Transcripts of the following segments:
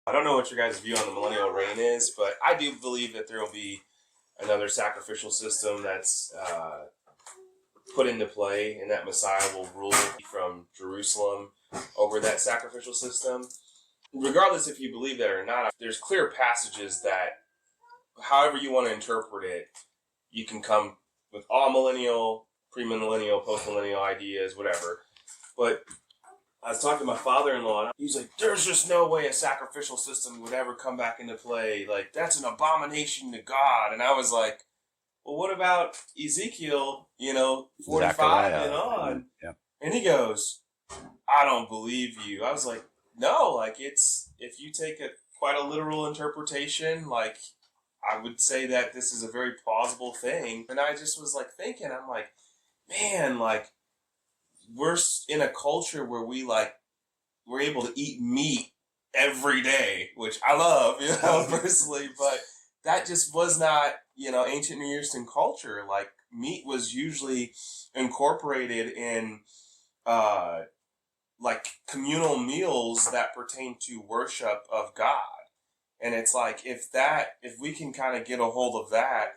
I don't know what your guys' view on the millennial reign is, but I do believe that there will be another sacrificial system that's put into play, and that Messiah will rule from Jerusalem over that sacrificial system. Regardless if you believe that or not, there's clear passages that, however you want to interpret it, you can come with all millennial, premillennial, postmillennial ideas, whatever. But I was talking to my father-in-law, and he's like, there's just no way a sacrificial system would ever come back into play. Like, that's an abomination to God. And I was like, well, what about Ezekiel, 45 Zechariah, and on? Yeah. And he goes, I don't believe you. I was like, no, like, it's, if you take quite a literal interpretation, like, I would say that this is a very plausible thing. And I just was like thinking, I'm like, man, like, we're in a culture where we're able to eat meat every day, which I love, personally, but that just was not, ancient Near Eastern culture. Like, meat was usually incorporated in, like, communal meals that pertain to worship of God. And it's like, if we can kind of get a hold of that,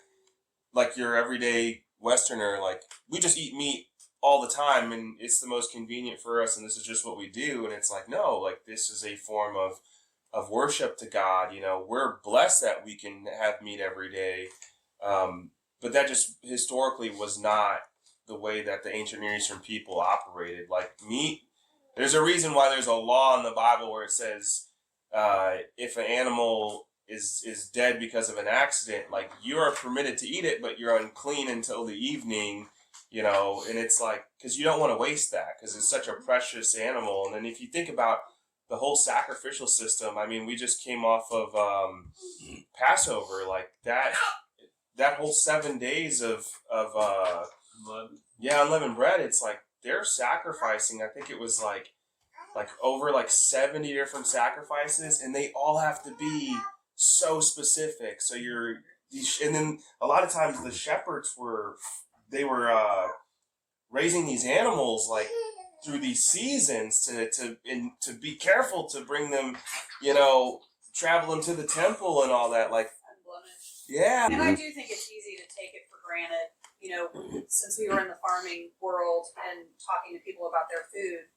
like your everyday Westerner, like, we just eat meat all the time and it's the most convenient for us and this is just what we do. And it's like, no, like, this is a form of worship to God. We're blessed that we can have meat every day. But that just historically was not the way that the ancient Near Eastern people operated. Like, meat, there's a reason why there's a law in the Bible where it says, if an animal is dead because of an accident, like, you are permitted to eat it, but you're unclean until the evening, and it's like, because you don't want to waste that because it's such a precious animal. And then if you think about the whole sacrificial system, I mean, we just came off of Passover, like that whole 7 days of unleavened bread. It's like they're sacrificing, I think it was like over 70 different sacrifices, and they all have to be so specific. So and then a lot of times the shepherds were raising these animals like through these seasons to be careful to bring them, travel them to the temple and all that, like unblemished. Yeah. And I do think it's easy to take it for granted, since we were in the farming world and talking to people about their food.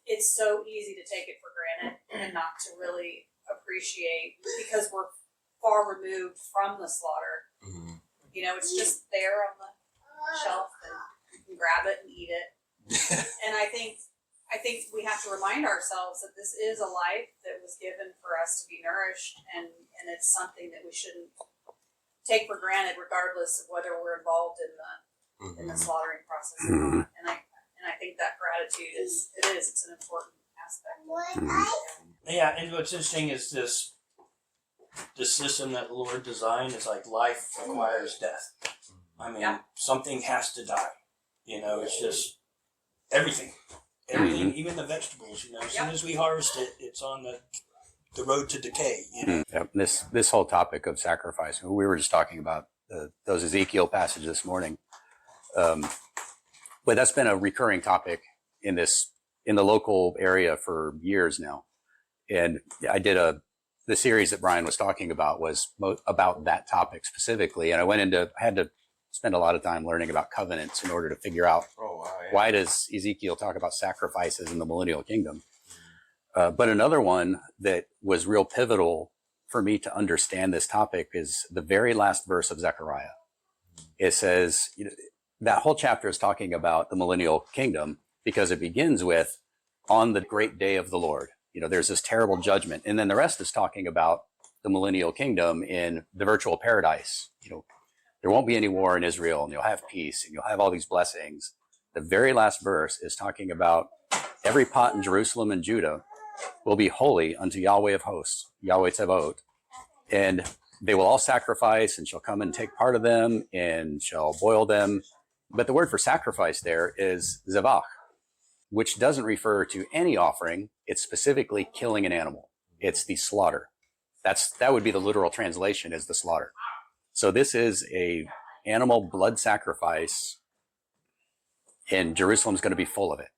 It's so easy to take it for granted and not to really appreciate, because we're far removed from the slaughter. Mm-hmm. It's just there on the shelf and you can grab it and eat it. And I think we have to remind ourselves that this is a life that was given for us to be nourished, and it's something that we shouldn't take for granted, regardless of whether we're involved in the slaughtering process or not. And I think that gratitude it's an important aspect. Yeah, and what's interesting is this system that the Lord designed is like life requires death. I mean, something has to die. It's just everything, even the vegetables. As soon as we harvest it, it's on the road to decay. Yep. This whole topic of sacrifice. We were just talking about those Ezekiel passages this morning. But that's been a recurring topic in the local area for years now. And I did the series that Brian was talking about was about that topic specifically. And I had to spend a lot of time learning about covenants in order to figure out why does Ezekiel talk about sacrifices in the millennial kingdom. But another one that was real pivotal for me to understand this topic is the very last verse of Zechariah. It says, that whole chapter is talking about the millennial kingdom because it begins with, on the great day of the Lord. There's this terrible judgment. And then the rest is talking about the millennial kingdom in the virtual paradise. There won't be any war in Israel, and you'll have peace, and you'll have all these blessings. The very last verse is talking about every pot in Jerusalem and Judah will be holy unto Yahweh of hosts, Yahweh Tzebaot. And they will all sacrifice, and shall come and take part of them, and shall boil them. But the word for sacrifice there is zevach, which doesn't refer to any offering. It's specifically killing an animal. It's the slaughter. That would be the literal translation, is the slaughter. So this is a animal blood sacrifice, and Jerusalem's going to be full of it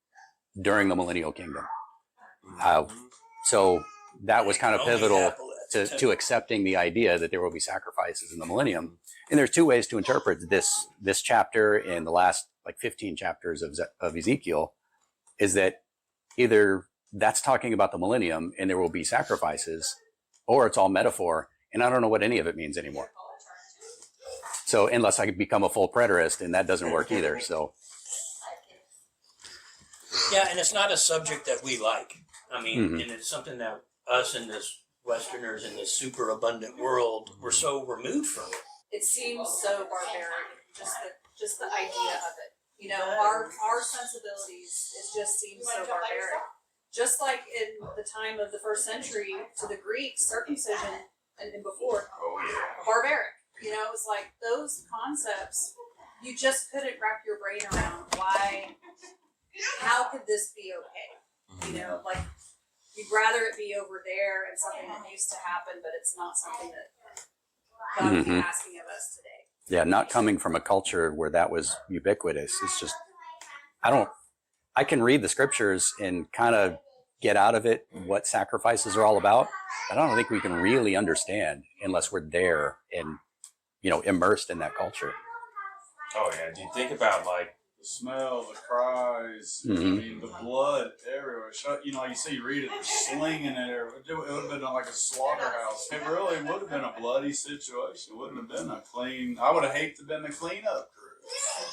during the millennial kingdom. So that was kind of Only pivotal apple at the to accepting the idea that there will be sacrifices in the millennium. And there's two ways to interpret this chapter and the last like 15 chapters of Ezekiel, is that either that's talking about the millennium and there will be sacrifices, or it's all metaphor. And I don't know what any of it means anymore. So unless I could become a full preterist, and that doesn't work either. So Yeah, and it's not a subject that we like. I mean, Mhm. and it's something that us in this Westerners in this super abundant world, we're so removed from it. It seems so barbaric, just the idea of it. You know, our sensibilities, it just seems so barbaric. Just like in the time of the first century to the Greeks, circumcision and before, barbaric. You know, it's like those concepts, you just couldn't wrap your brain around why, how could this be okay? You know, like you'd rather it be over there and something that used to happen, but it's not something that God would be Mhm. asking of us today. yeah, not coming from a culture where that was ubiquitous. It's just, I can read the scriptures and kind of get out of it what sacrifices are all about. But I don't think we can really understand unless we're there and, immersed in that culture. Oh yeah, do you think about like The smell, the cries, I Mhm. mean, the blood everywhere. You see, you read it, they're slinging it everywhere. It would have been like a slaughterhouse. It really would have been a bloody situation. It wouldn't have been a clean. I would have hated to have been the cleanup crew.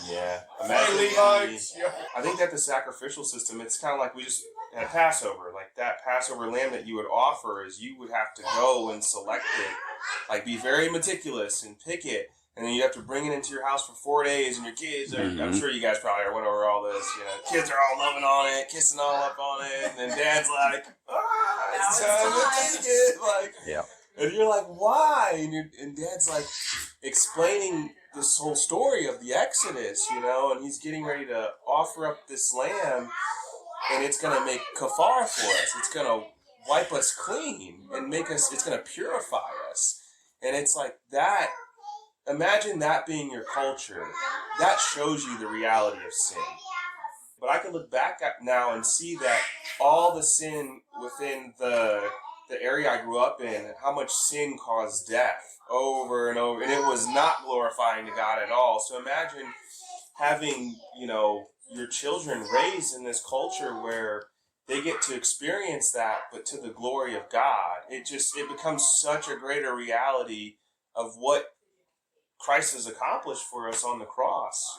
yeah, Hey, imagine Levites. I think that the sacrificial system, it's kind of like we just had Passover. Like that Passover lamb that you would offer is you would have to go and select it, like be very meticulous and pick it. And then you have to bring it into your house for 4 days, and your kids are, I'm Mhm. sure you guys probably went over all this, kids are all loving on it, kissing all up on it, and then dad's like, it's time to take it. Like, Yeah. and you're like, why? And dad's like explaining this whole story of the Exodus, and he's getting ready to offer up this lamb, and it's going to make kafar for us. It's going to wipe us clean and it's going to purify us. And it's like that. Imagine that being your culture. That shows you the reality of sin. But I can look back at now and see that all the sin within the area I grew up in, how much sin caused death over and over, and it was not glorifying to God at all. So imagine having, your children raised in this culture where they get to experience that, but to the glory of God. It becomes such a greater reality of what Christ has accomplished for us on the cross.